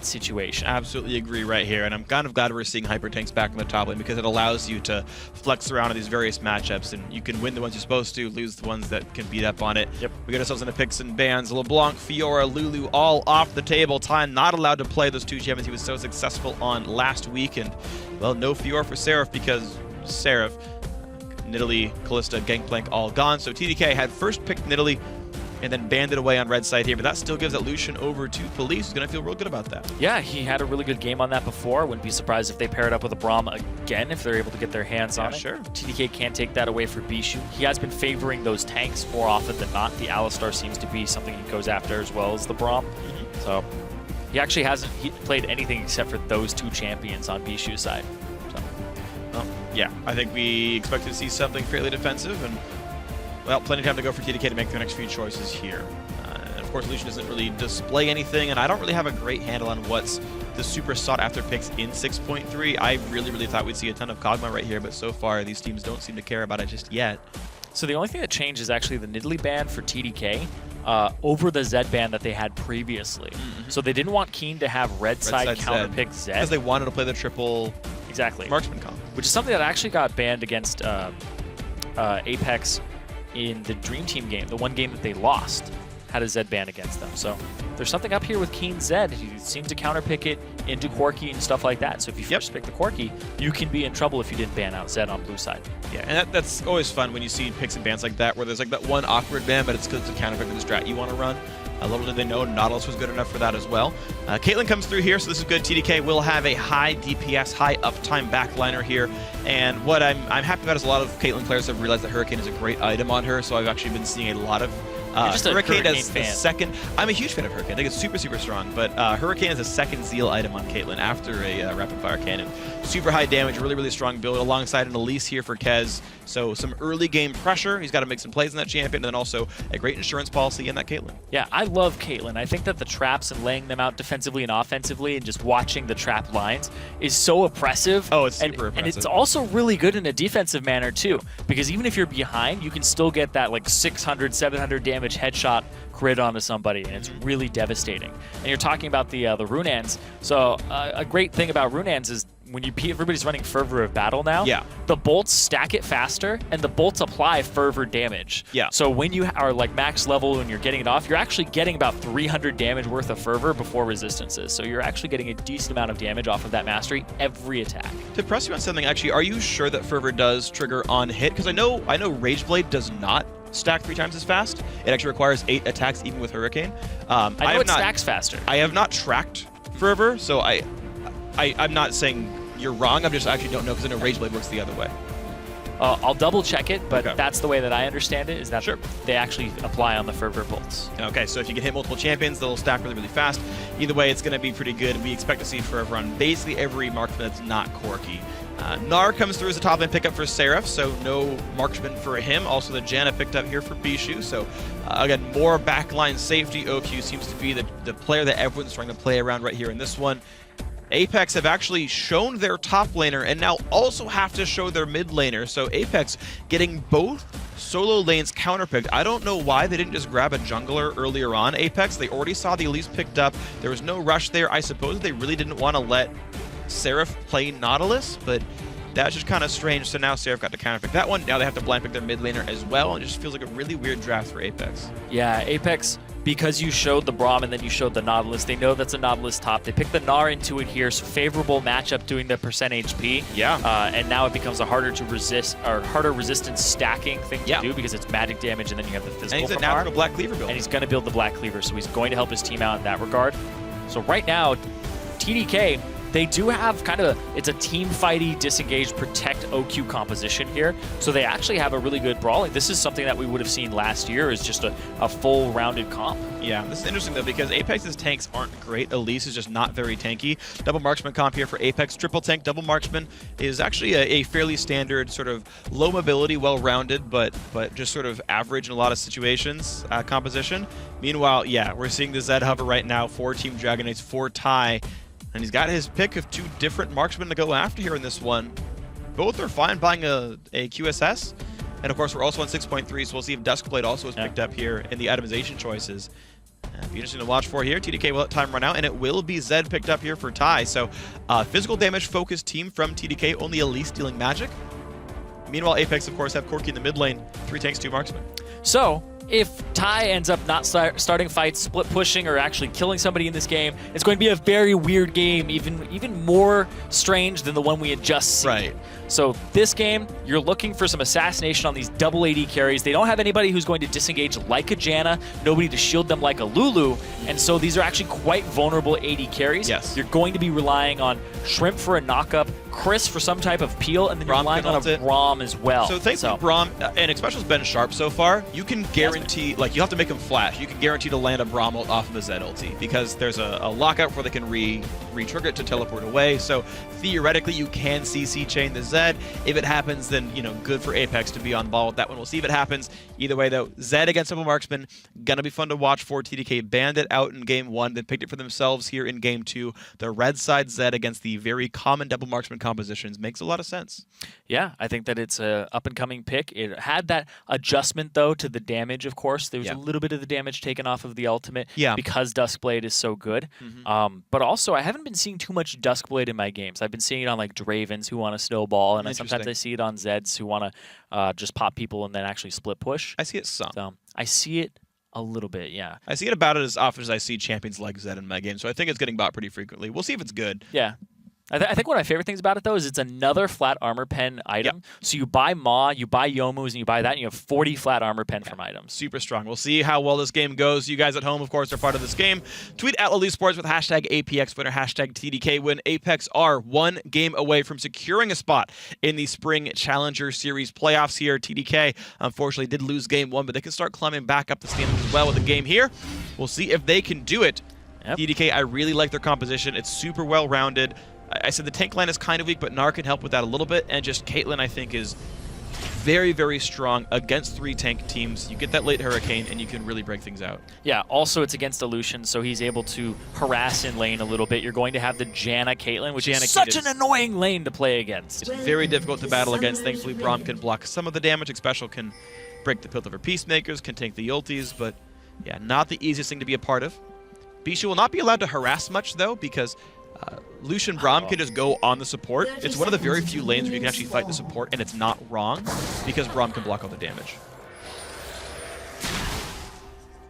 situation. Absolutely agree right here, and I'm kind of glad we're seeing Hyper Tanks back in the top lane because it allows you to flex around in these various matchups, and you can win the ones you're supposed to, lose the ones that can beat up on it. Yep. We got ourselves into picks and bans. LeBlanc, Fiora, Lulu, all off the table. Ty not allowed to play those two champions he was so successful on last week, and, well, no Fiora for Seraph because Seraph, Nidalee, Kalista, Gangplank all gone, so TDK had first picked Nidalee, and then banned it away on red side here, but that still gives that Lucian over to Police, who's going to feel real good about that. Yeah, he had a really good game on that before. Wouldn't be surprised if they pair it up with a Braum again, if they're able to get their hands on it. Sure. TDK can't take that away for Bishu. He has been favoring those tanks more often than not. The Alistar seems to be something he goes after as well as the Braum. So he actually hasn't played anything except for those two champions on Bishu's side. So. Yeah, I think we expect to see something fairly defensive, and well, plenty of time to go for TDK to make their next few choices here. And of course, Lucian doesn't really display anything, and I don't really have a great handle on what's the super sought-after picks in 6.3. I really thought we'd see a ton of Kog'Maw right here, but so far, these teams don't seem to care about it just yet. So the only thing that changed is actually the Nidalee ban for TDK over the Zed ban that they had previously. So they didn't want Keen to have red side counter pick Zed. Because they wanted to play the triple marksman comp. Which is something that actually got banned against Apex in the Dream Team game, the one game that they lost, had a Zed ban against them. So there's something up here with Keen Zed. He seemed to counterpick it into Corki and stuff like that. So if you first pick the Corki, you can be in trouble if you didn't ban out Zed on blue side. Yeah, and that's always fun when you see picks and bans like that, where there's like that one awkward ban, but it's because it's a counterpick of the strat you want to run. Little did they know Nautilus was good enough for that as well. Caitlyn comes through here, so this is good. TDK will have a high DPS, high uptime backliner here. And what I'm happy about is a lot of Caitlyn players have realized that Hurricane is a great item on her, so I've actually been seeing a lot of Hurricane as the second. I'm a huge fan of Hurricane. I think it's super strong, but Hurricane is a second Zeal item on Caitlyn after a rapid fire cannon. Super high damage, really strong build alongside an Elise here for Kez. So some early game pressure. He's got to make some plays in that champion, and then also a great insurance policy in that Caitlyn. Yeah, I love Caitlyn. I think that the traps and laying them out defensively and offensively and just watching the trap lines is so oppressive. Oh, it's super oppressive. And it's also really good in a defensive manner too, because even if you're behind, you can still get that like 600, 700 damage headshot crit onto somebody, and it's really devastating. And you're talking about the Runans. So a great thing about Runans is when everybody's running Fervor of Battle now, the bolts stack it faster, and the bolts apply fervor damage. So when you are like max level and you're getting it off, you're actually getting about 300 damage worth of fervor before resistances. So you're actually getting a decent amount of damage off of that mastery every attack. To press you on something, actually, are you sure that fervor does trigger on hit? Because I know Rageblade does not stack 3 times as fast. It actually requires 8 attacks even with Hurricane. I know it stacks faster. I have not tracked fervor, so I'm not saying you're wrong. I actually don't know, because I know Rageblade works the other way. I'll double check it, but that's the way that I understand it, is that they actually apply on the fervor bolts. Okay, so if you can hit multiple champions, they'll stack really fast. Either way, it's going to be pretty good. We expect to see fervor on basically every marksman that's not Corki. Gnar comes through as a top lane pickup for Seraph, so no marksman for him. Also, the Janna picked up here for Bishu. So, again, more backline safety. OQ seems to be the player that everyone's trying to play around right here in this one. Apex have actually shown their top laner and now also have to show their mid laner. So Apex getting both solo lanes counterpicked. I don't know why they didn't just grab a jungler earlier on. Apex, they already saw the Elise picked up. There was no rush there. I suppose they really didn't want to let Seraph play Nautilus, but that's just kind of strange. So now Seraph got to counterpick that one. Now they have to blind pick their mid laner as well. And it just feels like a really weird draft for Apex. Yeah, Apex, because you showed the Braum and then you showed the Nautilus, they know that's a Nautilus top. They picked the Gnar into it here, so favorable matchup doing the percent HP. And now it becomes a harder resistance stacking thing to do, because it's magic damage and then you have the physical. And he's a natural Black Cleaver build. And he's going to build the Black Cleaver, so he's going to help his team out in that regard. So right now, TDK, they do have kind of it's a team fighty, disengage, protect OQ composition here. So they actually have a really good brawling. This is something that we would have seen last year, is just a full rounded comp. Yeah, this is interesting though, because Apex's tanks aren't great. Elise is just not very tanky. Double marksman comp here for Apex. Triple tank, double marksman is actually a fairly standard sort of low mobility, well-rounded, but just sort of average in a lot of situations composition. Meanwhile, yeah, we're seeing the Zed hover right now for Team Dragon Knights, for Ty. And he's got his pick of 2 different marksmen to go after here in this one. Both are fine buying a QSS. And of course, we're also on 6.3, so we'll see if Duskblade also is picked up here in the itemization choices. Be interesting to watch for here. TDK will let time run out, and it will be Zed picked up here for Ty. So, physical damage-focused team from TDK, only Elise dealing magic. Meanwhile, Apex, of course, have Corki in the mid lane, 3 tanks, 2 marksmen. So, if Ty ends up not starting fights, split pushing, or actually killing somebody in this game, it's going to be a very weird game, even more strange than the one we had just seen. Right. So this game, you're looking for some assassination on these double AD carries. They don't have anybody who's going to disengage like a Janna, nobody to shield them like a Lulu, and so these are actually quite vulnerable AD carries. Yes. You're going to be relying on Shrimp for a knockup, Chris for some type of peel, and then you're relying on a Braum as well. So thanks to Braum, and especially Ben Sharp so far, you can guarantee, like, you have to make him flash. You can guarantee to land a Braum ult off of a Zed ulti, because there's a lockout where they can re-trigger it to teleport away. So theoretically, you can CC chain the Zed. If it happens, then, you know, good for Apex to be on ball with that one. We'll see if it happens. Either way, though, Zed against double marksman, gonna be fun to watch for. TDK banned it out in game 1, then picked it for themselves here in game 2. The red side Zed against the very common double marksman compositions makes a lot of sense. Yeah, I think that it's a up-and-coming pick. It had that adjustment, though, to the damage, of course. There was a little bit of the damage taken off of the ultimate because Duskblade is so good. But also, I haven't been seeing too much Duskblade in my games. I've been seeing it on, like, Dravens who want to snowball, and sometimes I see it on Zeds who want to just pop people and then actually split push. I see it some. So, I see it a little bit, yeah. I see it about as often as I see champions like Zed in my game, so I think it's getting bought pretty frequently. We'll see if it's good. Yeah. I think one of my favorite things about it, though, is it's another flat armor pen item. So you buy Maw, you buy Youmu's, and you buy that, and you have 40 flat armor pen from items. Super strong. We'll see how well this game goes. You guys at home, of course, are part of this game. Tweet at Lily Sports with hashtag APX winner, hashtag TDK win. Apex are 1 game away from securing a spot in the Spring Challenger Series playoffs here. TDK, unfortunately, did lose game 1, but they can start climbing back up the standings as well with the game here. We'll see if they can do it. TDK, I really like their composition. It's super well-rounded. I said the tank line is kind of weak, but Gnar can help with that a little bit, and just Caitlyn, I think, is very, very strong against 3 tank teams. You get that late Hurricane, and you can really break things out. Yeah, also it's against Illusion, so he's able to harass in lane a little bit. You're going to have the Janna Caitlyn, which is such an annoying lane to play against. It's very difficult to battle against. Thankfully, Braum can block some of the damage. Special can break the Piltover Peacemakers, can tank the ultis, but yeah, not the easiest thing to be a part of. Bishu will not be allowed to harass much, though, because Lucian Braum can just go on the support. It's one of the very few lanes where you can actually fight the support, and it's not wrong, because Braum can block all the damage.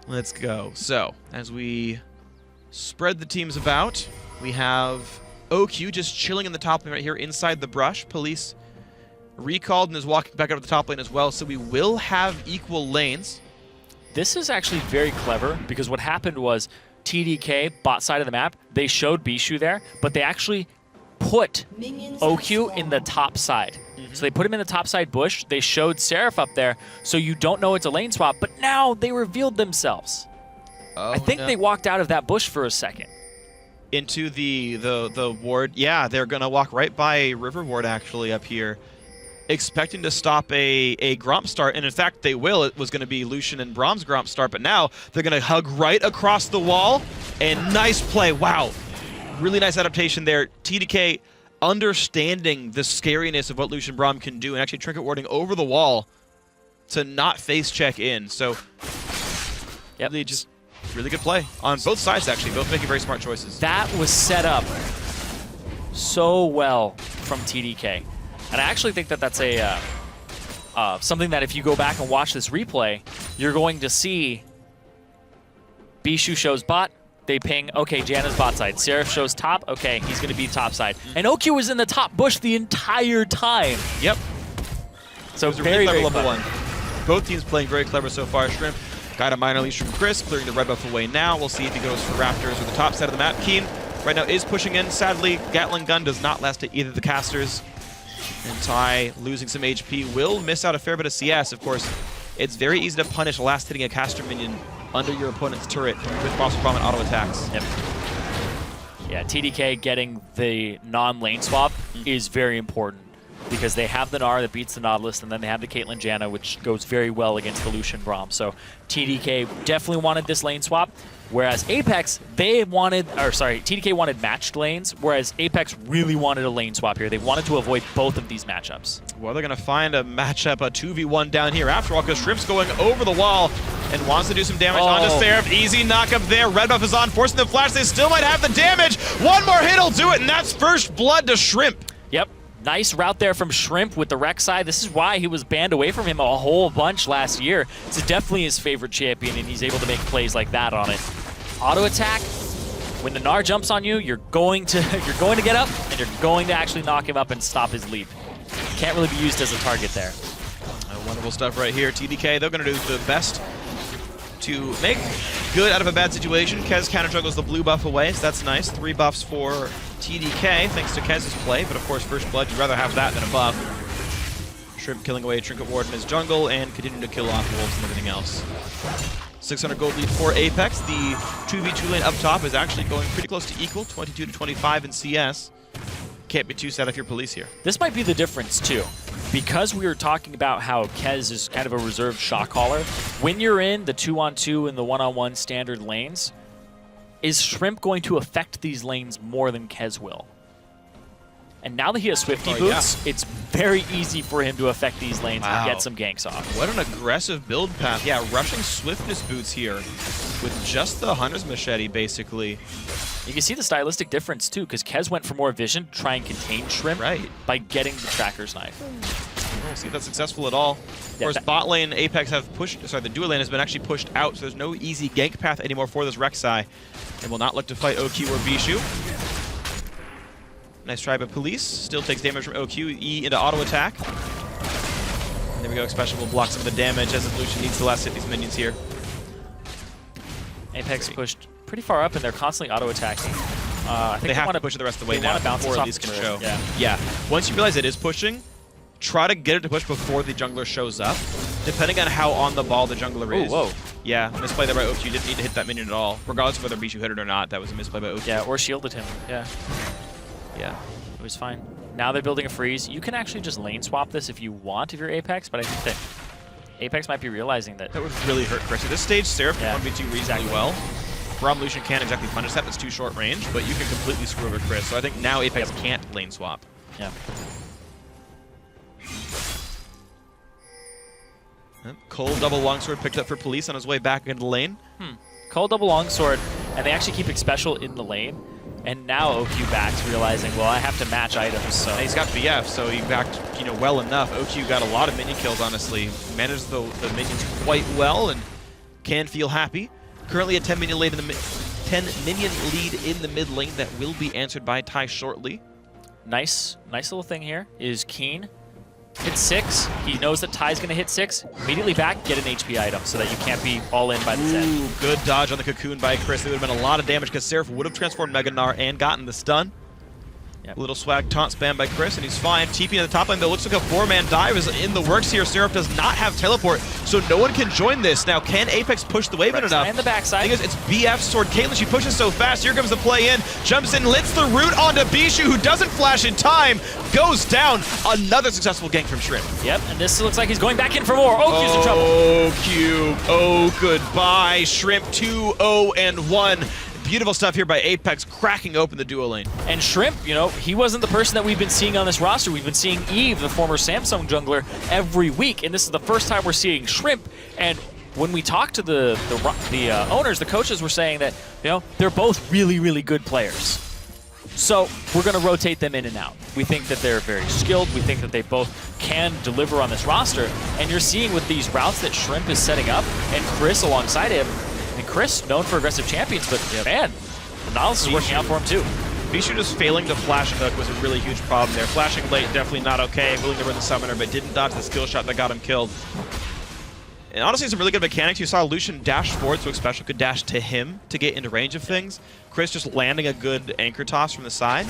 Let's go. So, as we spread the teams about, we have OQ just chilling in the top lane right here inside the brush. Police recalled and is walking back out of the top lane as well, so we will have equal lanes. This is actually very clever, because what happened was TDK, bot side of the map, they showed Bishu there, but they actually put OQ in the top side. So they put him in the top side bush, they showed Seraph up there, so you don't know it's a lane swap, but now they revealed themselves. I think they walked out of that bush for a second. Into the ward. Yeah, they're going to walk right by River Ward, actually, up here, expecting to stop a Gromp start, and in fact they will. It was going to be Lucian and Braum's Gromp start, but now they're going to hug right across the wall, and nice play. Wow, really nice adaptation there. TDK understanding the scariness of what Lucian Braum can do, and actually trinket warding over the wall to not face check in. So really just really good play on both sides, actually, both making very smart choices. That was set up so well from TDK. And I actually think that that's a something that if you go back and watch this replay, you're going to see Bishu shows bot, they ping, okay, Janna's bot side. Seraph shows top, okay, he's going to be top side. And OQ was in the top bush the entire time. Yep. So very, very clever level 1. Both teams playing very clever so far. Shrimp got a minor leash from Chris, clearing the red buff away now. We'll see if he goes for Raptors or the top side of the map. Keen right now is pushing in. Sadly, Gatling gun does not last to either of the casters. And Ty, losing some HP, will miss out a fair bit of CS. Of course, it's very easy to punish last hitting a caster minion under your opponent's turret with Foster Bomb and auto attacks. Yep. Yeah, TDK getting the non-lane swap is very important, because they have the Gnar that beats the Nautilus, and then they have the Caitlyn Janna, which goes very well against the Lucian Braum. So TDK definitely wanted this lane swap, whereas Apex, TDK wanted matched lanes, whereas Apex really wanted a lane swap here. They wanted to avoid both of these matchups. Well, they're going to find a matchup, a 2v1 down here after all, because Shrimp's going over the wall. and wants to do some damage onto Seraph. Easy knock up there. Red buff is on, forcing the flash. They still might have the damage. One more hit will do it, and that's first blood to Shrimp. Yep. Nice route there from Shrimp with the Rek'Sai. This is why he was banned away from him a whole bunch last year. It's definitely his favorite champion, and he's able to make plays like that on it. Auto attack. When the Gnar jumps on you, you're going to get up, and you're going to actually knock him up and stop his leap. Can't really be used as a target there. Wonderful stuff right here. TDK, they're going to do the best to make good out of a bad situation. Kez counter juggles the blue buff away, so that's nice. 3 buffs for TDK, thanks to Kez's play, but of course, first blood, you'd rather have that than a buff. Shrimp killing away Trinket Ward in his jungle and continuing to kill off wolves and everything else. 600 gold lead for Apex. The 2v2 lane up top is actually going pretty close to equal, 22 to 25 in CS. Can't be too sad if you're police here. This might be the difference, too. Because we were talking about how Kez is kind of a reserved shot caller, when you're in the 2-on-2 and the 1-on-1 standard lanes, is Shrimp going to affect these lanes more than Kez will? And now that he has Swifty boots, it's very easy for him to affect these lanes and get some ganks off. What an aggressive build path. Yeah, rushing Swiftness boots here with just the Hunter's Machete, basically. You can see the stylistic difference, too, because Kez went for more vision to try and contain Shrimp by getting the Tracker's Knife. We'll see if that's successful at all. Of course, bot lane, Apex have pushed, sorry, the duo lane has been actually pushed out, so there's no easy gank path anymore for this Rek'Sai. And will not look to fight OQ or Bishu. Nice try by Police. Still takes damage from OQ. E into auto attack. And there we go. Expression will block some of the damage as Lucian needs to last hit these minions here. Apex pushed pretty far up, and they're constantly auto attacking. I think they have to push it the rest of the way now before at least can show. Yeah. Once you realize it is pushing, try to get it to push before the jungler shows up. Depending on how on the ball the jungler is. Whoa. Yeah, misplay there by OQ. Didn't need to hit that minion at all. Regardless of whether Bishu hit it or not, that was a misplay by OQ. Yeah, or shielded him. Yeah. It was fine. Now they're building a freeze. You can actually just lane swap this if you want, if you're Apex, but I think that Apex might be realizing that. That would really hurt Chris. At this stage, Seraph can 1v2 reasonably well. Braum Lucian can't exactly punish that. That's too short range, but you can completely screw over Chris. So I think now Apex can't lane swap. Yeah. Cole double longsword picked up for Police on his way back into the lane. Cole double longsword, and they actually keep Special in the lane. And now OQ backs, realizing, well, I have to match items. So and he's got BF, so he backed, well enough. OQ got a lot of minion kills, honestly. Managed the minions quite well and can feel happy. Currently a 10 minion lead in the mid lane that will be answered by Ty shortly. Nice little thing here is Keen. Hit 6. He knows that Ty's going to hit 6. Immediately back, get an HP item so that you can't be all in by the end. Good dodge on the cocoon by Chris. There would have been a lot of damage because Seraph would have transformed Mega Gnar and gotten the stun. Little swag taunt spam by Chris, and he's fine. TP in the top lane, though, looks like a 4-man dive is in the works here. Seraph does not have teleport, so no one can join this. Now, can Apex push the wave in enough? And the backside. The thing is, it's BF's sword. Caitlyn, she pushes so fast. Here comes the play in. Jumps in, lets the root onto Bishu, who doesn't flash in time. Goes down. Another successful gank from Shrimp. Yep, and this looks like he's going back in for more. OQ's in trouble. OQ. Oh, goodbye. Shrimp 2-0-1. Beautiful stuff here by Apex, cracking open the duo lane. And Shrimp, he wasn't the person that we've been seeing on this roster. We've been seeing Eve, the former Samsung jungler, every week, and this is the first time we're seeing Shrimp. And when we talked to the owners, the coaches were saying that they're both really, really good players. So we're going to rotate them in and out. We think that they're very skilled. We think that they both can deliver on this roster. And you're seeing with these routes that Shrimp is setting up, and Chris alongside him. And Chris, known for aggressive champions, but man, the Nautilus is working out for him too. Bishu just failing to flash hook was a really huge problem there. Flashing late, definitely not okay. Willing to run the summoner, but didn't dodge the skill shot that got him killed. And honestly, some really good mechanics. You saw Lucian dash forward, so Special could dash to him to get into range of things. Chris just landing a good anchor toss from the side.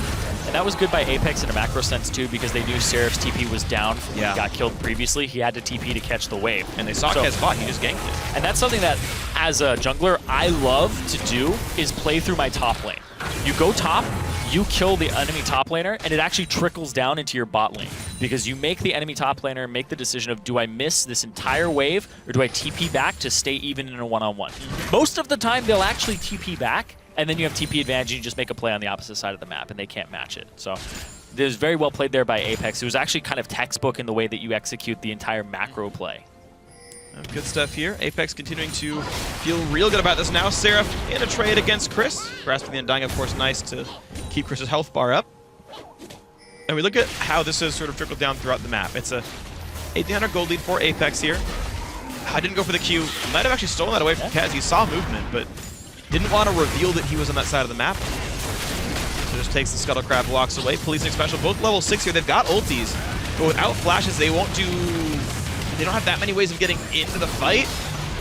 And that was good by Apex in a macro sense too, because they knew Seraph's TP was down from when he got killed previously. He had to TP to catch the wave. And they saw Kez bot, he just ganked it. And that's something that, as a jungler, I love to do, is play through my top lane. You go top, you kill the enemy top laner, and it actually trickles down into your bot lane. Because you make the enemy top laner make the decision of, do I miss this entire wave, or do I TP back to stay even in a one-on-one? Most of the time, they'll actually TP back, and then you have TP advantage, and you just make a play on the opposite side of the map, and they can't match it. So it was very well played there by Apex. It was actually kind of textbook in the way that you execute the entire macro play. Good stuff here. Apex continuing to feel real good about this now. Seraph in a trade against Chris. Grasping the Undying, of course, nice to keep Chris's health bar up. And we look at how this has sort of trickled down throughout the map. It's a 1800 gold lead for Apex here. I didn't go for the Q. Might have actually stolen that away from Kez. He saw movement, but didn't want to reveal that he was on that side of the map. So just takes the Scuttle Crab, walks away. Policing special, both level 6 here. They've got ultis, but without flashes, they won't do... They don't have that many ways of getting into the fight.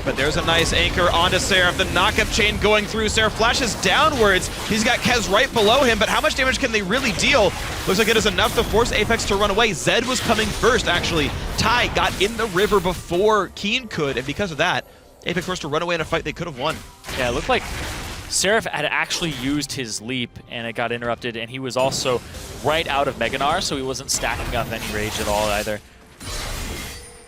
But there's a nice anchor onto Seraph. The knockup chain going through. Seraph flashes downwards. He's got Kez right below him, but how much damage can they really deal? Looks like it is enough to force Apex to run away. Zed was coming first, actually. Ty got in the river before Keen could, and because of that, Apex forced to run away in a fight they could have won. Yeah, it looked like Seraph had actually used his leap, and it got interrupted, and he was also right out of Meganar, so he wasn't stacking up any rage at all either.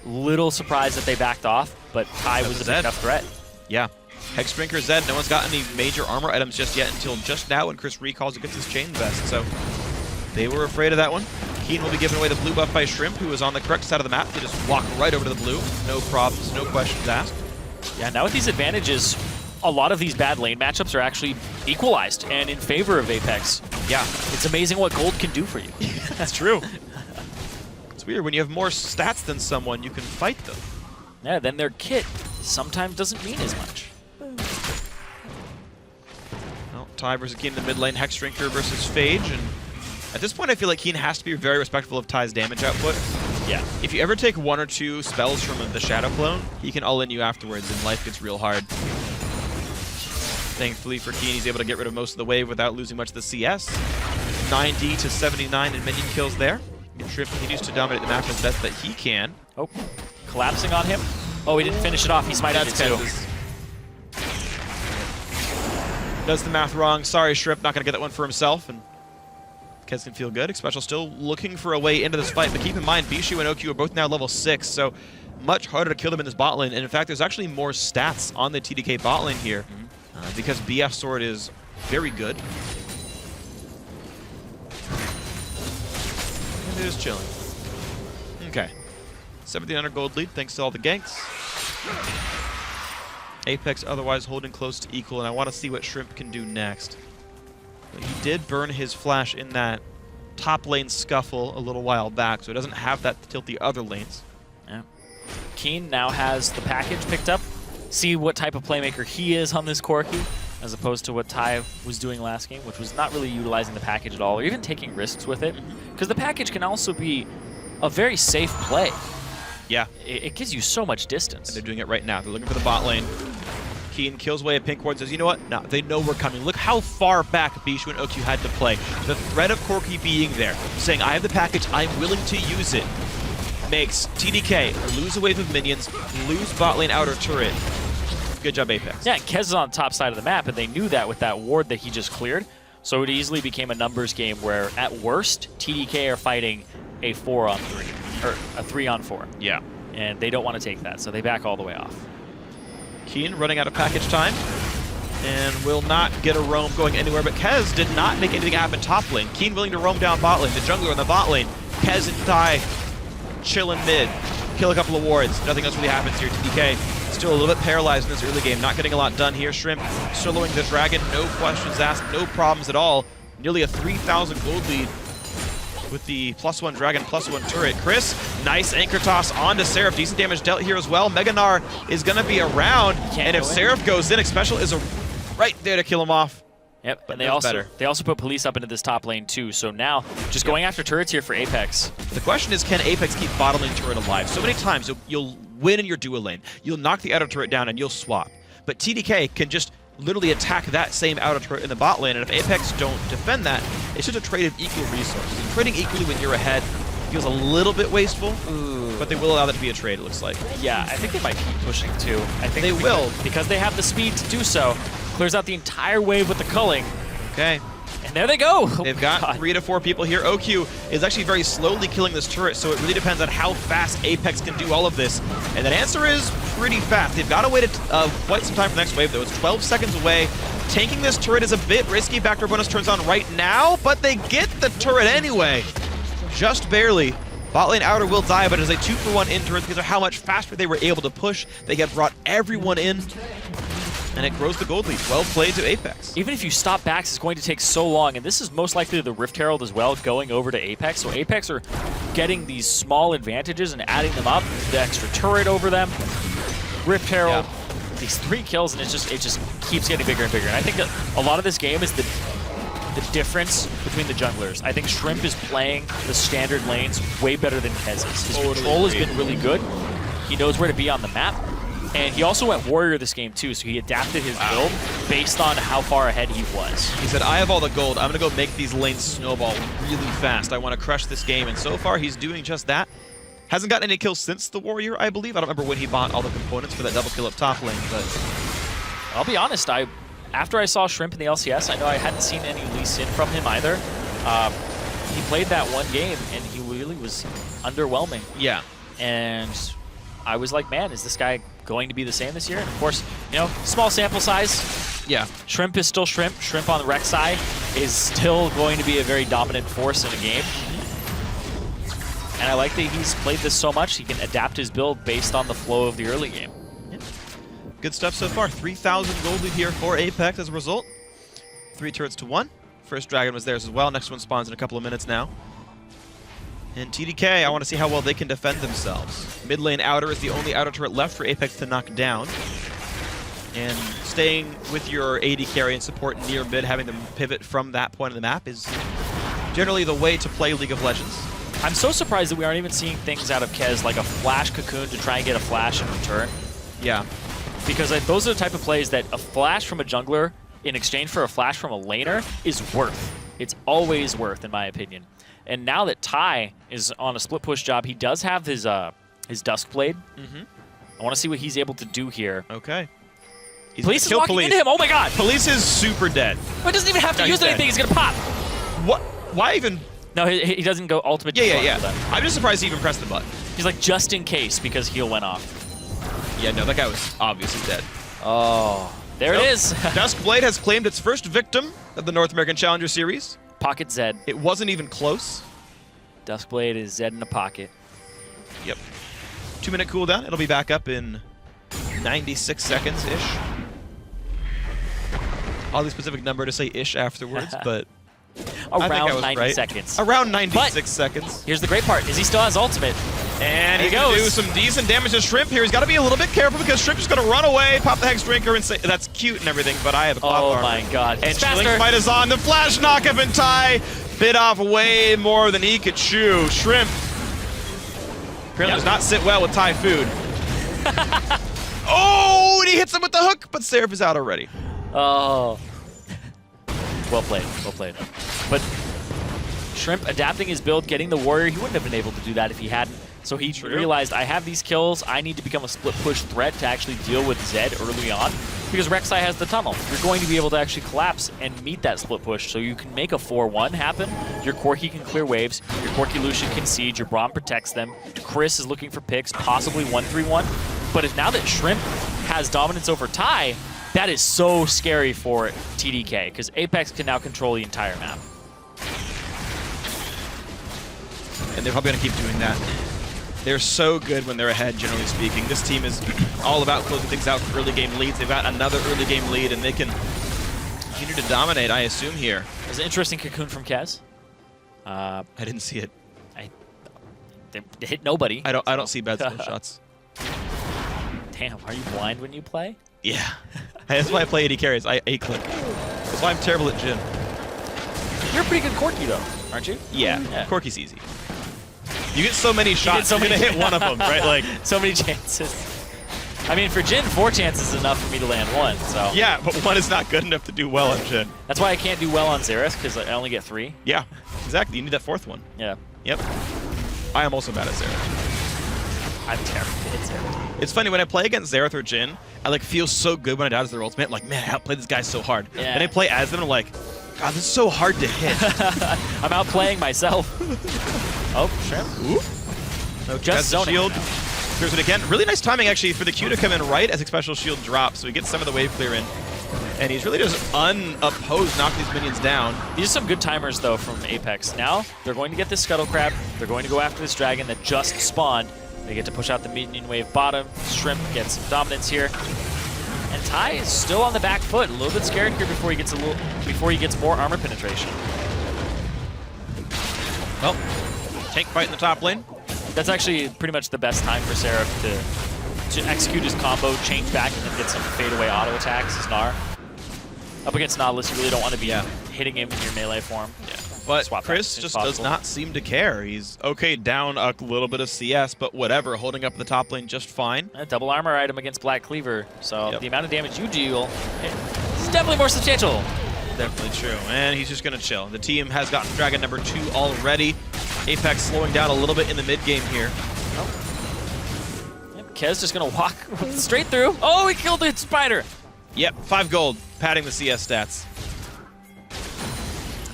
Little surprised that they backed off, but Ty was a big enough threat. Yeah. Hexdrinker Zed, no one's got any major armor items just yet until just now when Chris recalls against his chain vest, so they were afraid of that one. Keen will be giving away the blue buff by Shrimp, who is on the correct side of the map. They just walk right over to the blue. No problems, no questions asked. Yeah, now with these advantages, a lot of these bad lane matchups are actually equalized and in favor of Apex. Yeah. It's amazing what gold can do for you. That's true. It's weird, when you have more stats than someone, you can fight them. Yeah, then their kit sometimes doesn't mean as much. Well, Ty versus Keen in the mid lane, Hexdrinker versus Phage, and at this point I feel like Keen has to be very respectful of Ty's damage output. Yeah. If you ever take 1 or 2 spells from the Shadow Clone, he can all-in you afterwards, and life gets real hard. Thankfully for Keen, he's able to get rid of most of the wave without losing much of the CS. 90 to 79 in minion kills there. Shrimp continues to dominate the map as best that he can. Oh, collapsing on him. Oh, he didn't finish it off. He smited it too. Does the math wrong. Sorry, Shrimp, not going to get that one for himself. And Kez can feel good. Special still looking for a way into this fight, but keep in mind, Bishu and OQ are both now level 6, so much harder to kill them in this bot lane. And in fact, there's actually more stats on the TDK bot lane here because BF Sword is very good. And it is chilling. Okay. 1700 gold lead thanks to all the ganks. Apex otherwise holding close to equal, and I want to see what Shrimp can do next. But he did burn his flash in that top lane scuffle a little while back, so he doesn't have that to tilt the other lanes. Yeah. Keen now has the package picked up. See what type of playmaker he is on this Corki, as opposed to what Ty was doing last game, which was not really utilizing the package at all, or even taking risks with it. Because the package can also be a very safe play. Yeah. It gives you so much distance. And they're doing it right now. They're looking for the bot lane. Keen kills away a pink ward, says, you know what? No, they know we're coming. Look how far back Bishu and OQ had to play. The threat of Corki being there, saying, I have the package, I'm willing to use it, makes TDK lose a wave of minions, lose bot lane outer turret. Good job, Apex. Yeah, and Kez is on the top side of the map, and they knew that with that ward that he just cleared. So it easily became a numbers game where, at worst, TDK are fighting a 4-on-3, or a 3-on-4. Yeah. And they don't want to take that, so they back all the way off. Keen running out of package time and will not get a roam going anywhere, but Kez did not make anything happen top lane. Keen willing to roam down bot lane, the jungler on the bot lane. Kez and Ty chilling mid, kill a couple of wards. Nothing else really happens here. TDK still a little bit paralyzed in this early game, not getting a lot done here. Shrimp soloing the dragon, no questions asked, no problems at all. Nearly a 3,000 gold lead with the +1 dragon, +1 turret. Chris, nice anchor toss onto Seraph. Decent damage dealt here as well. Meganar is going to be around, and if Seraph goes in, Special is right there to kill him off. Yep, but and they also put police up into this top lane too, so now just going after turrets here for Apex. The question is, can Apex keep bottom lane turret alive? So many times you'll win in your dual lane, you'll knock the outer turret down and you'll swap. But TDK can just literally attack that same outer turret in the bot lane, and if Apex don't defend that, it's just a trade of equal resources. And trading equally when you're ahead feels a little bit wasteful, but they will allow that to be a trade, it looks like. Yeah, I think they might keep pushing too. I think they will. Because they have the speed to do so. Clears out the entire wave with the culling. Okay. And there they go. They've got 3 to 4 people here. OQ is actually very slowly killing this turret, so it really depends on how fast Apex can do all of this. And that answer is pretty fast. They've got to wait quite some time for the next wave, though. It's 12 seconds away. Tanking this turret is a bit risky. Backdoor bonus turns on right now, but they get the turret anyway. Just barely. Bot lane Outer will die, but it is a 2-for-1 in turns because of how much faster they were able to push. They have brought everyone in, and it grows the gold lead. Well played to Apex. Even if you stop backs, it's going to take so long, and this is most likely the Rift Herald as well, going over to Apex. So Apex are getting these small advantages and adding them up. The extra turret over them, Rift Herald, these 3 kills, and it just keeps getting bigger and bigger. And I think that a lot of this game is the difference between the junglers. I think Shrimp is playing the standard lanes way better than Kez is. His control has been really good. He knows where to be on the map. And he also went Warrior this game too, so he adapted his build based on how far ahead he was. He said, I have all the gold. I'm going to go make these lanes snowball really fast. I want to crush this game. And so far, he's doing just that. Hasn't gotten any kills since the Warrior, I believe. I don't remember when he bought all the components for that double kill up top lane, but I'll be honest, after I saw Shrimp in the LCS, I know I hadn't seen any Lee Sin from him either. He played that one game, and he really was underwhelming. Yeah. And I was like, man, is this guy going to be the same this year? And of course, you know, small sample size. Yeah. Shrimp is still Shrimp. Shrimp on the Rex side is still going to be a very dominant force in a game. And I like that he's played this so much, he can adapt his build based on the flow of the early game. Good stuff so far. 3,000 gold lead here for Apex as a result. 3 turrets to 1. First dragon was theirs as well. Next one spawns in a couple of minutes now. And TDK, I want to see how well they can defend themselves. Mid lane Outer is the only outer turret left for Apex to knock down. And staying with your AD carry and support near mid, having them pivot from that point of the map is generally the way to play League of Legends. I'm so surprised that we aren't even seeing things out of Kez like a flash cocoon to try and get a flash in return. Yeah. Because those are the type of plays that a flash from a jungler in exchange for a flash from a laner is worth. It's always worth, in my opinion. And now that Ty is on a split push job, he does have his Duskblade. I want to see what he's able to do here. Okay. Police is walking into him. Oh my god! Police is super dead. But doesn't even have to use anything. He's going to pop. What? Why even? No, he doesn't go ultimate. Yeah. I'm just surprised he even pressed the button. He's like, just in case, because heal went off. Yeah, no, that guy was obviously dead. Oh, there it is. Duskblade has claimed its first victim of the North American Challenger Series. Pocket Zed. It wasn't even close. Duskblade is Zed in a pocket. Yep. 2-minute cooldown. It'll be back up in 96 seconds-ish. Oddly specific number to say ish afterwards, but around 90 seconds. Around 96 seconds. Here's the great part, is he still has ultimate. And he's going to do some decent damage to Shrimp here. He's got to be a little bit careful because Shrimp is going to run away, pop the Hex Drinker, and say, that's cute and everything, but I have a pop armor. My god. And Chilling Fight is on. The flash knockup and Ty bit off way more than he could chew. Shrimp apparently does not sit well with Thai food. Oh, and he hits him with the hook, but Seraph is out already. Oh. Well played. Well played. But Shrimp adapting his build, getting the Warrior, he wouldn't have been able to do that if he hadn't. So he realized, I have these kills, I need to become a split push threat to actually deal with Zed early on, because Rek'Sai has the tunnel. You're going to be able to actually collapse and meet that split push, so you can make a 4-1 happen. Your Corki can clear waves, your Corki Lucian can siege, your Braum protects them, Chris is looking for picks, possibly 1-3-1. But now that Shrimp has dominance over Ty, that is so scary for TDK, because Apex can now control the entire map. And they're probably going to keep doing that. They're so good when they're ahead, generally speaking. This team is all about closing things out for early game leads. They've got another early game lead, and they can continue to dominate, I assume, here. There's an interesting cocoon from Kez. I didn't see it. They hit nobody. I don't see bad skill shots. Damn, are you blind when you play? Yeah. That's why I play AD carries. I A-click. That's why I'm terrible at Jhin. You're a pretty good Corki, though, aren't you? Yeah. Corki's easy. You get so many shots, you're going to hit one of them, right? Like so many chances. I mean, for Jhin, 4 chances is enough for me to land 1, so. Yeah, but 1 is not good enough to do well on Jhin. That's why I can't do well on Xerath, because I only get 3. Yeah, exactly. You need that 4th one. Yeah. Yep. I am also bad at Xerath. I'm terrible at Xerath. It's funny, when I play against Xerath or Jhin, I like feel so good when I die as their ultimate. I'm like, man, I outplayed this guy so hard. Yeah. And I play as them, and I'm like, God, this is so hard to hit. I'm outplaying myself. Oh, Shrimp. Ooh. No, just zoning. Shield. Clears it again. Really nice timing, actually, for the Q to come in right as a special shield drops, so he gets some of the wave clear in. And he's really just unopposed knocking these minions down. These are some good timers, though, from Apex. Now, they're going to get this Scuttle Crab. They're going to go after this Dragon that just spawned. They get to push out the minion wave bottom. Shrimp gets some dominance here. And Ty is still on the back foot. A little bit scared here before he gets more armor penetration. Well, tank fight in the top lane. That's actually pretty much the best time for Seraph to execute his combo, change back, and then get some fadeaway auto attacks as Gnar. Up against Nautilus, you really don't want to be hitting him in your melee form. Yeah. But Chris just does not seem to care. He's okay down a little bit of CS, but whatever, holding up the top lane just fine. A double armor item against Black Cleaver, so the amount of damage you deal is definitely more substantial. Definitely true, and he's just going to chill. The team has gotten Dragon number 2 already. Apex slowing down a little bit in the mid game here. Yep, Kez just going to walk straight through. Oh, he killed the spider. Yep, 5 gold, padding the CS stats.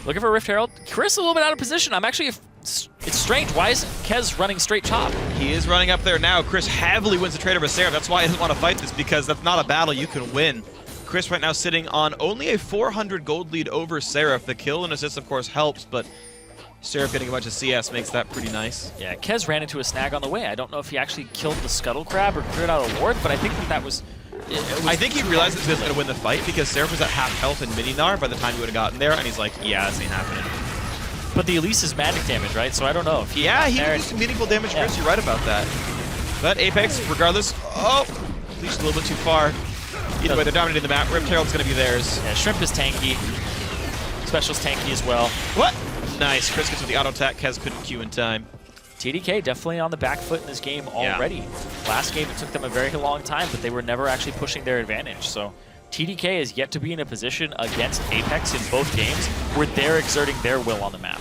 Looking for Rift Herald. Chris a little bit out of position. It's strange. Why isn't Kez running straight chop? He is running up there now. Chris heavily wins the trade over Seraph. That's why he doesn't want to fight this, because that's not a battle you can win. Chris right now sitting on only a 400 gold lead over Seraph. The kill and assist, of course, helps, but Seraph getting a bunch of CS makes that pretty nice. Yeah, Kez ran into a snag on the way. I don't know if he actually killed the Scuttle Crab or cleared out a ward, but I think that was... I think he realized that he was going to win the fight because Seraph was at half health in mini Gnar by the time he would have gotten there, and he's like, yeah, this ain't happening. But the Elise is magic damage, right? So I don't know if he... Yeah, he did some meaningful damage, Chris. You're right about that. But Apex, regardless... Oh! Leashed a little bit too far. Either way, they're dominating the map. Rift Herald's going to be theirs. Yeah, Shrimp is tanky. Special's tanky as well. What? Nice. Chris gets with the auto attack. Kez couldn't queue in time. TDK definitely on the back foot in this game already. Last game, it took them a very long time, but they were never actually pushing their advantage. So TDK is yet to be in a position against Apex in both games where they're exerting their will on the map.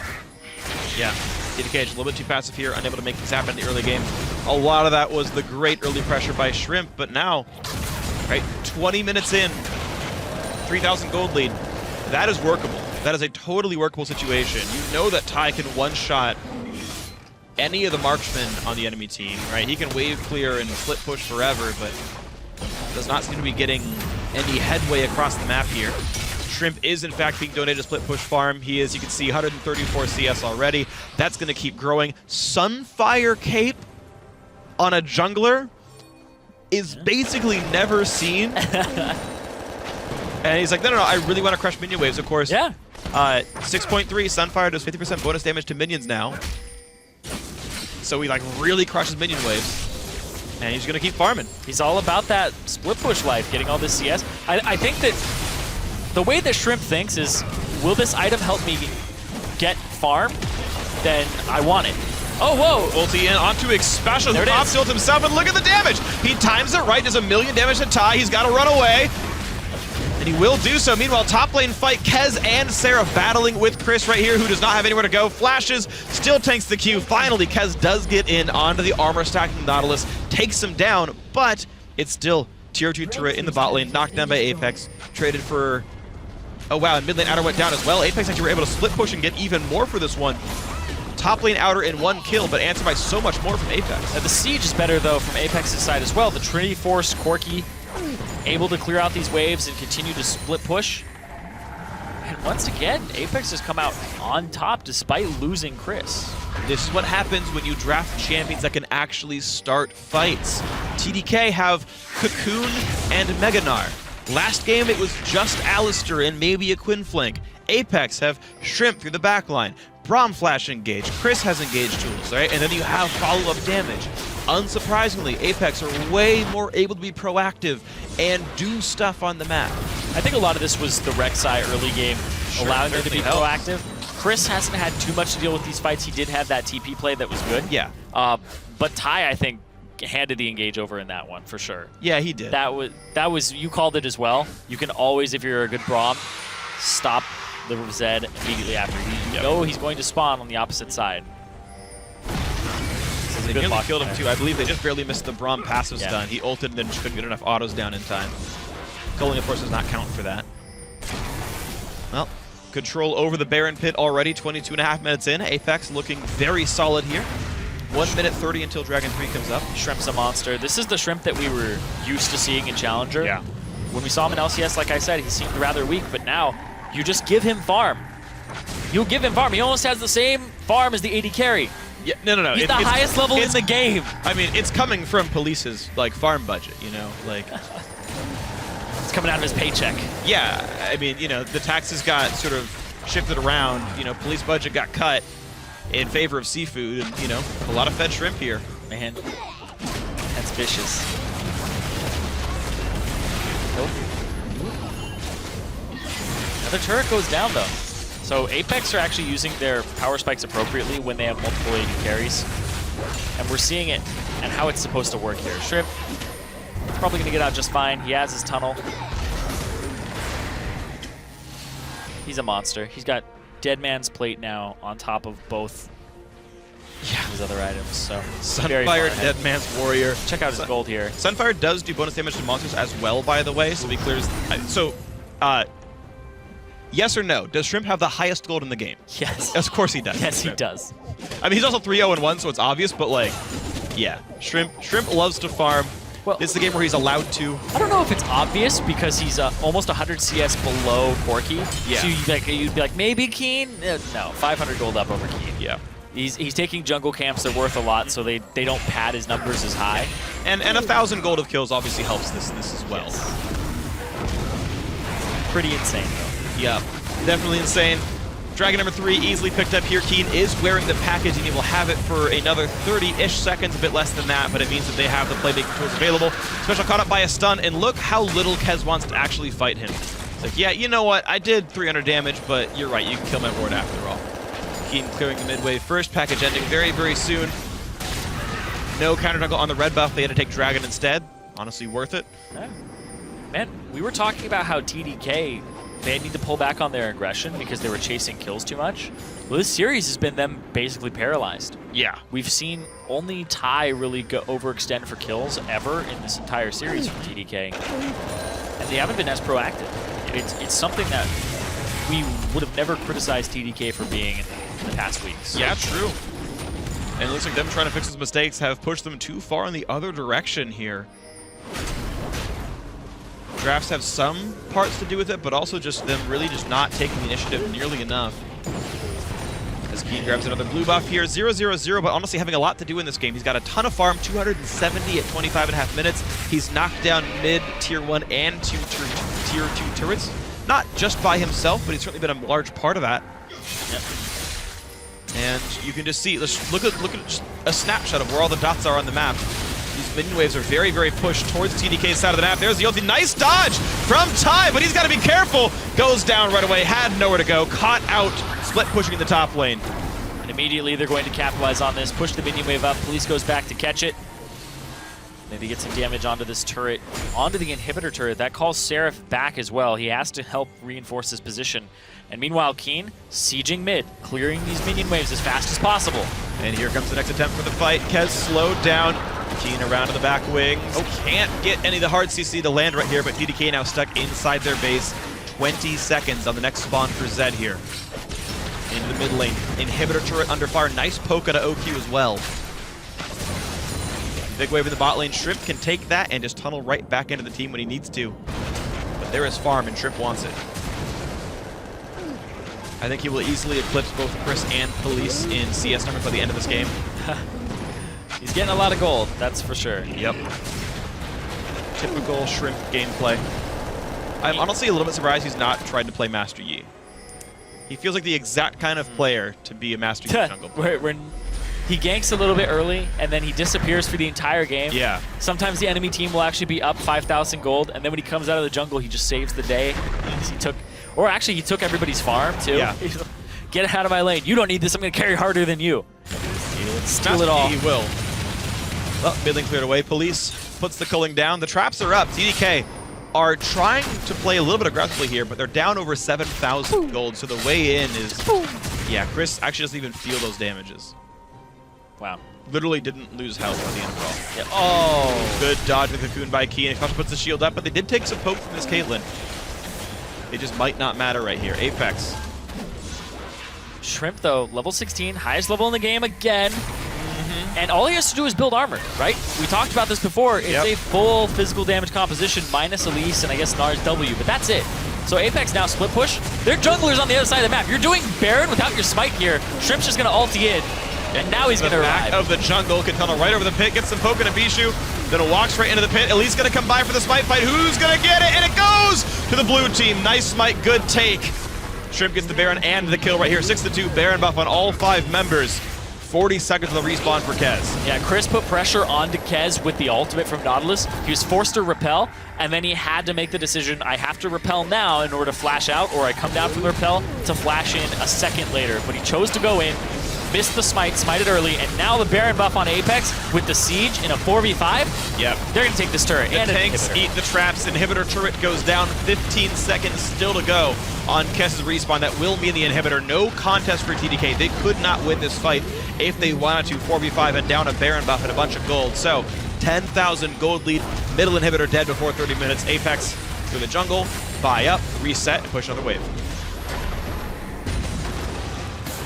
Yeah, TDK is a little bit too passive here, unable to make things happen in the early game. A lot of that was the great early pressure by Shrimp, but now, right, 20 minutes in, 3,000 gold lead. That is workable. That is a totally workable situation. You know that Ty can one-shot any of the marksmen on the enemy team, right? He can wave clear and split push forever, but does not seem to be getting any headway across the map here. Shrimp is, in fact, being donated to split push farm. He is, you can see, 134 CS already. That's going to keep growing. Sunfire Cape on a jungler is basically never seen. And he's like, no, I really want to crush minion waves, of course. Yeah. 6.3, Sunfire does 50% bonus damage to minions now. So he like really crushes minion waves, and he's gonna keep farming. He's all about that split push life, getting all this CS. I think that the way that Shrimp thinks is, will this item help me get farm? Then I want it. Oh, whoa! Ulti in onto Special, who pop tilt himself, and look at the damage! He times it right, does 1,000,000 damage to Ty, he's gotta run away. And he will do so. Meanwhile, top lane fight, Kez and Seraph battling with Chris right here, who does not have anywhere to go. Flashes, still tanks the Q. Finally, Kez does get in onto the armor stacking Nautilus, takes him down, but it's still tier 2 turret in the bot lane, knocked down by Apex, traded for... Oh wow, and mid lane outer went down as well. Apex actually were able to split push and get even more for this one. Top lane outer in 1 kill, but answered by so much more from Apex. The siege is better, though, from Apex's side as well. The Trinity Force, Corki, able to clear out these waves and continue to split push. And once again, Apex has come out on top despite losing Chris. This is what happens when you draft champions that can actually start fights. TDK have Cocoon and Mega Gnar. Last game, it was just Alistair and maybe a Quinn flank. Apex have Shrimp through the backline. Braum Flash engage. Chris has engaged tools, right? And then you have follow-up damage. Unsurprisingly, Apex are way more able to be proactive and do stuff on the map. I think a lot of this was the Rek'Sai early game allowing her to be proactive. Chris hasn't had too much to deal with these fights. He did have that TP play that was good. Yeah. But Ty, I think, handed the engage over in that one for sure. Yeah, he did. That was you called it as well. You can always, if you're a good Braum, stop the Zed immediately after. You know he's going to spawn on the opposite side. They nearly killed him too. I believe they just barely missed the Braum passive stun. He ulted and then just couldn't get enough autos down in time. Culling, of course, does not count for that. Well, control over the Baron Pit already, 22.5 minutes in. Apex looking very solid here. 1 minute 30 until Dragon 3 comes up. Shrimp's a monster. This is the Shrimp that we were used to seeing in Challenger. Yeah. When we saw him in LCS, like I said, he seemed rather weak, but now you just give him farm. You give him farm. He almost has the same farm as the AD carry. Yeah, no. He's the highest level in the game. I mean, it's coming from Police's like farm budget, you know, like it's coming out of his paycheck. Yeah, I mean, you know, the taxes got sort of shifted around. You know, Police budget got cut in favor of seafood, and you know, a lot of fed shrimp here. Man, that's vicious. Nope. Another turret goes down though. So Apex are actually using their power spikes appropriately when they have multiple AD carries. And we're seeing it and how it's supposed to work here. Shrimp, he's probably going to get out just fine. He has his tunnel. He's a monster. He's got Dead Man's Plate now on top of both his other items. So Sunfire, Dead Man's Warrior. Check out his gold here. Sunfire does do bonus damage to monsters as well, by the way, so he clears. Yes or no? Does Shrimp have the highest gold in the game? Yes. Of course he does. Yes, he does. I mean, he's also 3-0-1, so it's obvious, but like, yeah. Shrimp loves to farm. Well, this is the game where he's allowed to. I don't know if it's obvious because he's almost 100 CS below Corki. Yeah. So you'd be like, maybe Keen? No, 500 gold up over Keen. Yeah. He's taking jungle camps. They're worth a lot, so they don't pad his numbers as high. And 1,000 gold of kills obviously helps this as well. Yes. Pretty insane, though. Yeah, definitely insane. Dragon number 3 easily picked up here. Keen is wearing the package, and he will have it for another 30-ish seconds, a bit less than that, but it means that they have the playmaking tools available. Special caught up by a stun, and look how little Kez wants to actually fight him. It's like, yeah, you know what? I did 300 damage, but you're right. You can kill my ward after all. Keen clearing the mid wave first. Package ending very, very soon. No counter jungle on the red buff. They had to take Dragon instead. Honestly, worth it. Yeah. Man, we were talking about how TDK, they need to pull back on their aggression because they were chasing kills too much. Well, this series has been them basically paralyzed. Yeah. We've seen only Ty really go overextend for kills ever in this entire series from TDK. And they haven't been as proactive. And it's something that we would have never criticized TDK for being in the past weeks. Yeah, true. And it looks like them trying to fix those mistakes have pushed them too far in the other direction here. Drafts have some parts to do with it, but also just them really just not taking the initiative nearly enough. As Keen grabs another blue buff here, 0-0-0, but honestly having a lot to do in this game. He's got a ton of farm, 270 at 25.5 minutes. He's knocked down mid, tier 1 and tier 2 turrets. Not just by himself, but he's certainly been a large part of that. Yep. And you can just see, look at just a snapshot of where all the dots are on the map. These minion waves are very, very pushed towards TDK's side of the map. There's the ulti. Nice dodge from Ty, but he's got to be careful. Goes down right away, had nowhere to go. Caught out, split pushing in the top lane. And immediately they're going to capitalize on this, push the minion wave up. Police goes back to catch it. Maybe get some damage onto this turret, onto the inhibitor turret. That calls Seraph back as well. He has to help reinforce his position. And meanwhile, Keen sieging mid, clearing these minion waves as fast as possible. And here comes the next attempt for the fight. Kez slowed down. Keen around to the back wings. Oh, can't get any of the hard CC to land right here, but TDK now stuck inside their base. 20 seconds on the next spawn for Zed here. Into the mid lane. Inhibitor turret under fire. Nice poke out of OQ as well. Big wave in the bot lane. Shrimp can take that and just tunnel right back into the team when he needs to. But there is farm, and Shrimp wants it. I think he will easily eclipse both Chris and Police in CS numbers by the end of this game. He's getting a lot of gold, that's for sure. Yep. Typical Shrimp gameplay. I'm honestly a little bit surprised he's not tried to play Master Yi. He feels like the exact kind of player to be a Master Yi jungle player. When he ganks a little bit early, and then he disappears for the entire game. Yeah. Sometimes the enemy team will actually be up 5,000 gold, and then when he comes out of the jungle, he just saves the day. He took everybody's farm, too. Yeah. Get out of my lane. You don't need this. I'm going to carry harder than you. Steal it all. He will. Well, mid lane cleared away. Police puts the culling down. The traps are up. TDK are trying to play a little bit aggressively here, but they're down over 7,000 gold, so the way in is... Yeah, Chris actually doesn't even feel those damages. Wow. Literally didn't lose health at the end of all. Yeah. Oh! Good dodge with the cocoon by Keen. Kosh puts the shield up, but they did take some poke from this Caitlyn. It just might not matter right here. Apex. Shrimp, though, level 16, highest level in the game again. And all he has to do is build armor, right? We talked about this before. It's a full physical damage composition minus Elise and I guess Nars W, but that's it. So Apex now split push. Their junglers on the other side of the map. You're doing Baron without your smite here. Shrimp's just going to ulti in, and now he's going to back arrive. of the jungle. Katana right over the pit, gets some poke into Bishu, then walks right into the pit. Elise going to come by for the smite fight. Who's going to get it? And it goes to the blue team. Nice smite, good take. Shrimp gets the Baron and the kill right here. 6-2 Baron buff on all 5 members. 40 seconds of the respawn for Kez. Yeah, Chris put pressure onto Kez with the ultimate from Nautilus. He was forced to repel, and then he had to make the decision, I have to repel now in order to flash out, or I come down from the repel to flash in a second later. But he chose to go in, missed the smite, smited early, and now the Baron buff on Apex with the Siege in a 4v5. Yep. They're going to take this turret The and tanks an inhibitor. eat the traps. Inhibitor turret goes down. 15 seconds still to go on Kess's respawn. That will mean the inhibitor. No contest for TDK. They could not win this fight if they wanted to. 4v5 and down a Baron buff and a bunch of gold. So 10,000 gold lead. Middle inhibitor dead before 30 minutes. Apex through the jungle. Buy up, reset, and push another wave.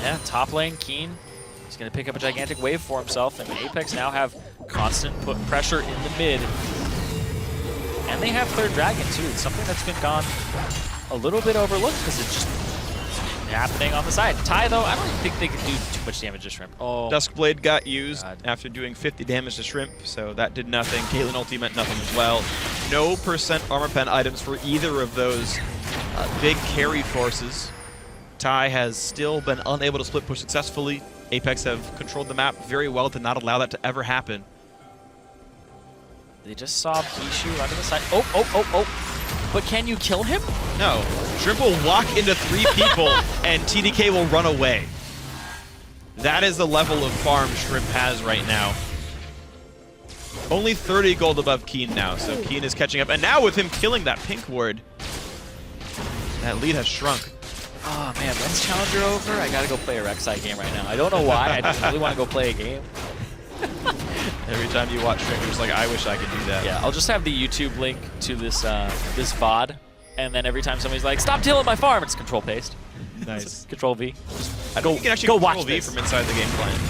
Yeah, top lane, Keen. He's going to pick up a gigantic wave for himself, and Apex now have constant pressure in the mid. And they have third dragon, too. It's something that's been gone a little bit overlooked because it's just happening on the side. Ty, though, I don't even think they can do too much damage to Shrimp. Oh, Duskblade got used after doing 50 damage to Shrimp, so that did nothing. Caitlyn ulti meant nothing as well. No % armor pen items for either of those big carry forces. Ty has still been unable to split push successfully. Apex have controlled the map very well to not allow that to ever happen. They just saw Bishu under the side. Oh. But can you kill him? No. Shrimp will walk into 3 people and TDK will run away. That is the level of farm Shrimp has right now. Only 30 gold above Keen now, so Keen is catching up. And now with him killing that pink ward, that lead has shrunk. Oh man, when's Challenger over? I gotta go play a Rek'Sai game right now. I don't know why, I just really want to go play a game. Every time you watch Shrimp, you're just like, I wish I could do that. Yeah, I'll just have the YouTube link to this this VOD, and then every time somebody's like, stop tilling my farm, it's control paste. Nice. Control V. I think you can actually go control watch V this. from inside the game client.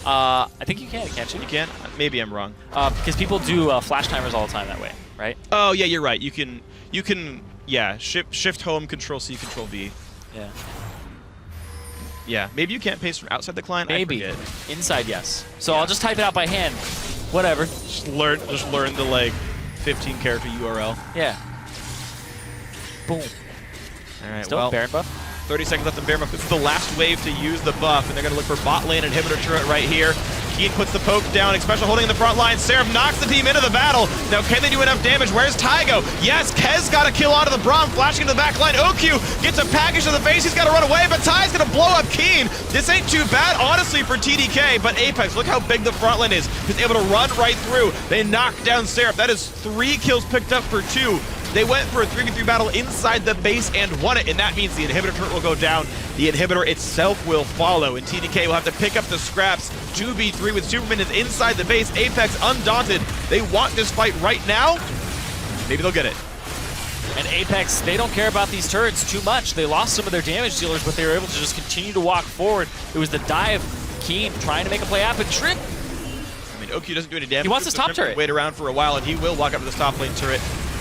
I think you can, can't you? You can? Maybe I'm wrong. Because people do flash timers all the time that way, right? Oh yeah, you're right. You can yeah, shift home, control C, control V. Yeah. Yeah, maybe you can't paste from outside the client. Maybe. I forget. Inside, yes. So I'll just type it out by hand. Whatever. Just learn the like 15 character URL. Yeah. Boom. All right. Still well, Baron buff. 30 seconds left in Baron buff. This is the last wave to use the buff, and they're going to look for bot lane inhibitor turret right here. Keen puts the poke down, especially holding in the front line. Seraph knocks the team into the battle. Now, can they do enough damage? Where's Tygo? Yes, Kez got a kill onto the Braum, flashing into the back line. OQ gets a package to the face. He's got to run away, but Ty's going to blow up Keen. This ain't too bad, honestly, for TDK, but Apex, look how big the front line is. He's able to run right through. They knock down Seraph. That is 3 kills picked up for 2. They went for a 3v3 battle inside the base and won it, and that means the inhibitor turret will go down. The inhibitor itself will follow, and TDK will have to pick up the scraps. 2v3 with Superman is inside the base. Apex undaunted. They want this fight right now. Maybe they'll get it. And Apex, they don't care about these turrets too much. They lost some of their damage dealers, but they were able to just continue to walk forward. It was the dive, Keen trying to make a play happen. Shrimp. I mean, OQ doesn't do any damage. He wants his top turret. Wait around for a while, and he will walk up to this top lane turret.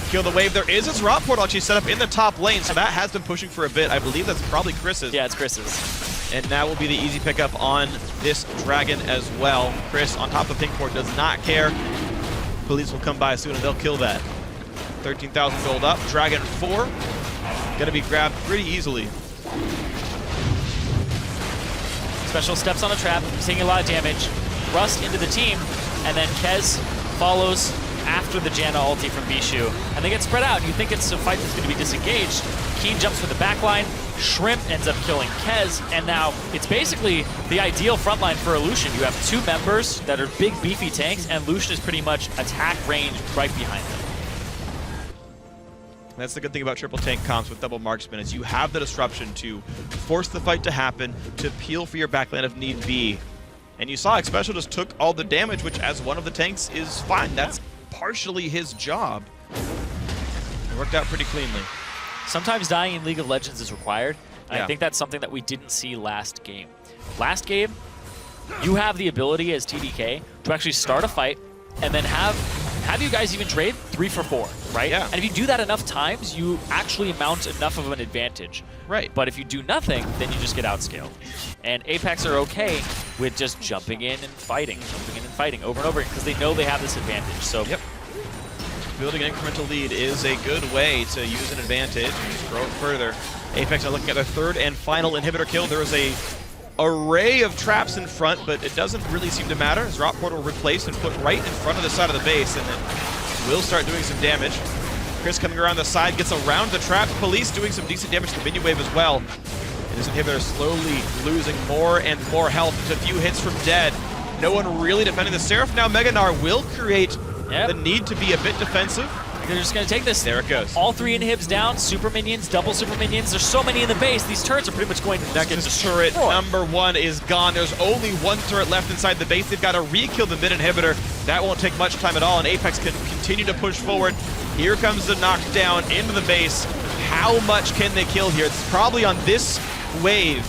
Kill the wave. There is his Rot Portal actually set up in the top lane, so that has been pushing for a bit. I believe that's probably Chris's. Yeah, it's Chris's. And now will be the easy pickup on this Dragon as well. Chris on top of pink port does not care. Police will come by soon and they'll kill that. 13,000 gold up. Dragon 4. Gonna be grabbed pretty easily. Special steps on a trap, taking a lot of damage. Rust into the team, and then Kez follows after the Janna ulti from Bishu. And they get spread out. You think it's a fight that's going to be disengaged. Keen jumps for the backline. Shrimp ends up killing Kez. And now it's basically the ideal frontline for a Lucian. You have 2 members that are big, beefy tanks, and Lucian is pretty much attack range right behind them. That's the good thing about triple tank comps with double marksman is you have the disruption to force the fight to happen, to peel for your backline if need be. And you saw Xpecial just took all the damage, which as one of the tanks is fine. That's partially his job. It worked out pretty cleanly. Sometimes dying in League of Legends is required. Yeah. I think that's something that we didn't see last game. Last game, you have the ability as TDK to actually start a fight and then have you guys even trade 3 for 4, right? Yeah. And if you do that enough times, you actually mount enough of an advantage. Right. But if you do nothing, then you just get outscaled. And Apex are okay with just jumping in and fighting over and over because they know they have this advantage. So yep. Building an incremental lead is a good way to use an advantage and just grow it further. Apex are looking at their 3rd and final inhibitor kill. There is a array of traps in front, but it doesn't really seem to matter as Rock Portal replaced and put right in front of the side of the base, and it will start doing some damage. Chris coming around the side, gets around the traps. Police doing some decent damage to the minion wave as well. And this inhibitor slowly losing more and more health. Just a few hits from dead. No one really defending the Seraph. Now Meganar will create the need to be a bit defensive. They're just going to take this. There it goes. All 3 inhibs down, super minions, double super minions. There's so many in the base. These turrets are pretty much going to just get destroyed. Turret number 1 is gone. There's only 1 turret left inside the base. They've got to re-kill the mid inhibitor. That won't take much time at all, and Apex can continue to push forward. Here comes the knockdown into the base. How much can they kill here? It's probably on this wave.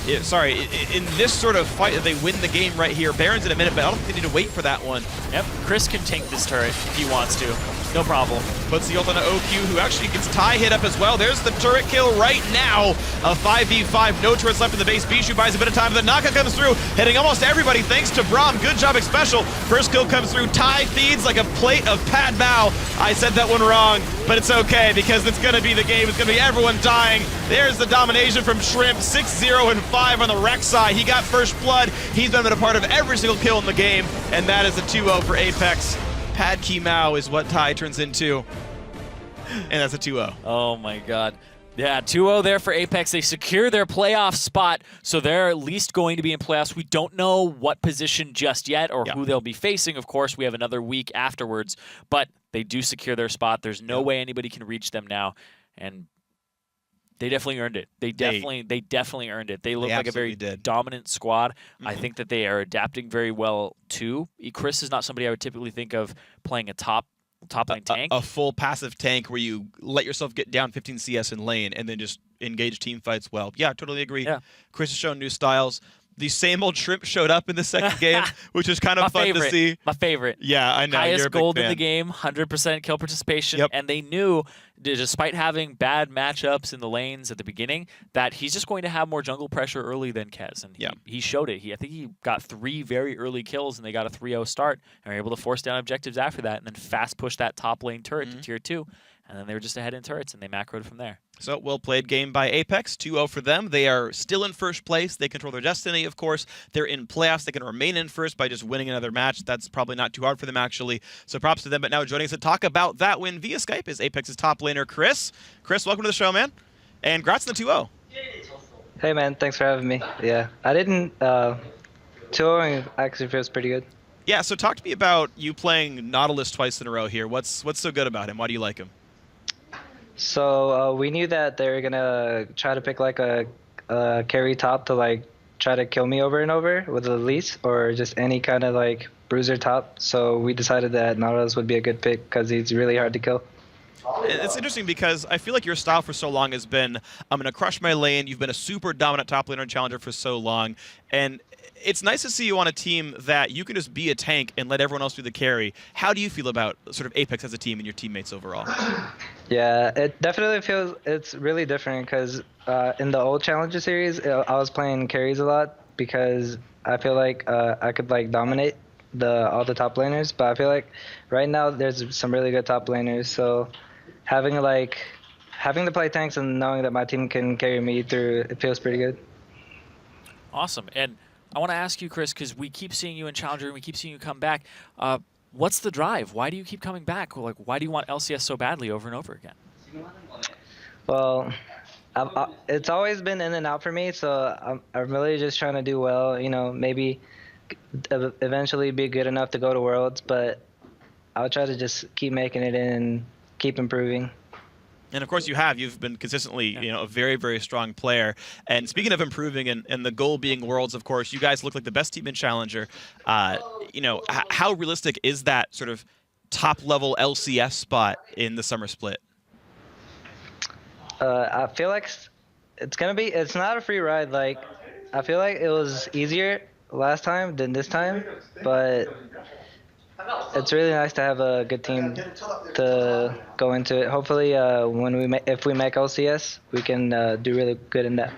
In this sort of fight that they win the game right here. Baron's in a minute, but I don't think they need to wait for that one. Yep, Chris can tank this turret if he wants to. No problem. Puts the ult on the OQ, who actually gets Ty hit up as well. There's the turret kill right now. A 5v5, no turrets left in the base. Bijou buys a bit of time, but the Naka comes through, hitting almost everybody thanks to Braum. Good job, Special. First kill comes through. Ty feeds like a plate of Pad Mao. I said that one wrong, but it's okay because it's going to be the game. It's going to be everyone dying. There's the domination from Shrimp, 6-0 and 5 on the Rex side. He got first blood. He's been a part of every single kill in the game, and that is a 2-0 for Apex. Pad Ki Mao is what Ty turns into, and that's a 2-0. Oh my god. Yeah, 2-0 there for Apex. They secure their playoff spot, so they're at least going to be in playoffs. We don't know what position just yet or who they'll be facing. Of course, we have another week afterwards, but they do secure their spot. There's no way anybody can reach them now, and they definitely earned it. They definitely earned it. They look like a very dominant squad. I think that they are adapting very well too. Chris is not somebody I would typically think of playing a top lane tank. A full passive tank where you let yourself get down 15 CS in lane and then just engage team fights well. Yeah, totally agree. Yeah. Chris has shown new styles. The same old Shrimp showed up in the second game, which is kind of fun to see. My favorite. Yeah, I know. Highest You're a big gold fan. in the game, 100% kill participation, and they knew, despite having bad matchups in the lanes at the beginning, that he's just going to have more jungle pressure early than Kez, and he showed it. I think he got 3 very early kills, and they got a 3-0 start, and were able to force down objectives after that, and then fast push that top lane turret to tier 2, and then they were just ahead in turrets, and they macroed from there. So, well played game by Apex, 2-0 for them. They are still in first place. They control their destiny, of course. They're in playoffs. They can remain in first by just winning another match. That's probably not too hard for them, actually. So props to them. But now joining us to talk about that win via Skype is Apex's top laner, Chris. Chris, welcome to the show, man. And congrats on the 2-0. Hey, man. Thanks for having me. Yeah, I didn't... 2-0 actually feels pretty good. Yeah, so talk to me about you playing Nautilus twice in a row here. What's so good about him? Why do you like him? So we knew that they were gonna try to pick like a carry top to like try to kill me over and over with the Elise or just any kind of like bruiser top. So we decided that Nautilus would be a good pick because he's really hard to kill. It's interesting because I feel like your style for so long has been, I'm going to crush my lane. You've been a super dominant top laner and challenger for so long. And it's nice to see you on a team that you can just be a tank and let everyone else do the carry. How do you feel about sort of Apex as a team and your teammates overall? Yeah, it definitely feels, it's really different because in the old Challenger series, I was playing carries a lot because I feel like I could like dominate all the top laners. But I feel like right now there's some really good top laners. So having to play tanks and knowing that my team can carry me through, it feels pretty good. Awesome. And I want to ask you, Chris, because we keep seeing you in Challenger and we keep seeing you come back. What's the drive? Why do you keep coming back? Like, why do you want LCS so badly over and over again? Well, it's always been in and out for me, so I'm really just trying to do well. You know, maybe eventually be good enough to go to Worlds, but I'll try to just keep making it in and keep improving. And of course you've been consistently, a very, very strong player. And speaking of improving and the goal being Worlds, of course, you guys look like the best team in Challenger. How realistic is that sort of top level LCS spot in the summer split? I feel like it's not a free ride. Like, I feel like it was easier last time than this time, but it's really nice to have a good team to go into it. Hopefully, if we make LCS, we can do really good in that.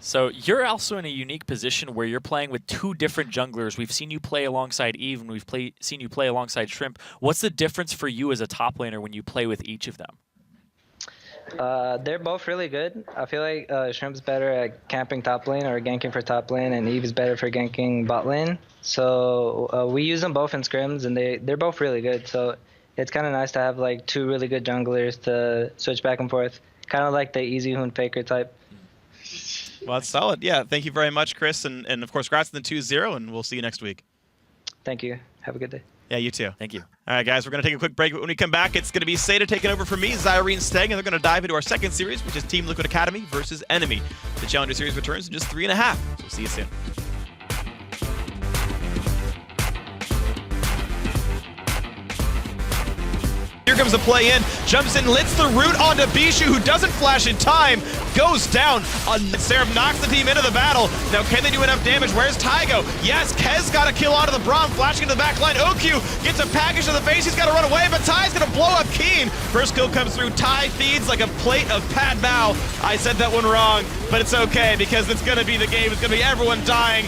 So you're also in a unique position where you're playing with two different junglers. We've seen you play alongside Eve, and seen you play alongside Shrimp. What's the difference for you as a top laner when you play with each of them? They're both really good. I feel like Shrimp's better at camping top lane or ganking for top lane, and Eve is better for ganking bot lane. So we use them both in scrims, and they're both really good. So it's kind of nice to have like two really good junglers to switch back and forth, kind of like the Easy Hoon Faker type. Well, that's solid. Yeah, thank you very much, Chris, and of course, congrats on the 2-0, and we'll see you next week. Thank you. Have a good day. Yeah, you too. Thank you. All right, guys, we're going to take a quick break, but when we come back, it's going to be Seda taking over for me, Zirene staying, and they're going to dive into our second series, which is Team Liquid Academy versus Enemy. The Challenger Series returns in just 3.5. We'll see you soon. Here comes the play in, jumps in, lets the root onto Bishu, who doesn't flash in time, goes down. Seraph knocks the team into the battle. Now, can they do enough damage? Where's Tygo? Yes, Kez got a kill onto the Braum, flashing into the back line. OQ gets a package to the face, he's got to run away, but Ty's going to blow up Keen. First kill comes through, Ty feeds like a plate of Pad Bao. I said that one wrong, but it's okay, because it's going to be the game. It's going to be everyone dying.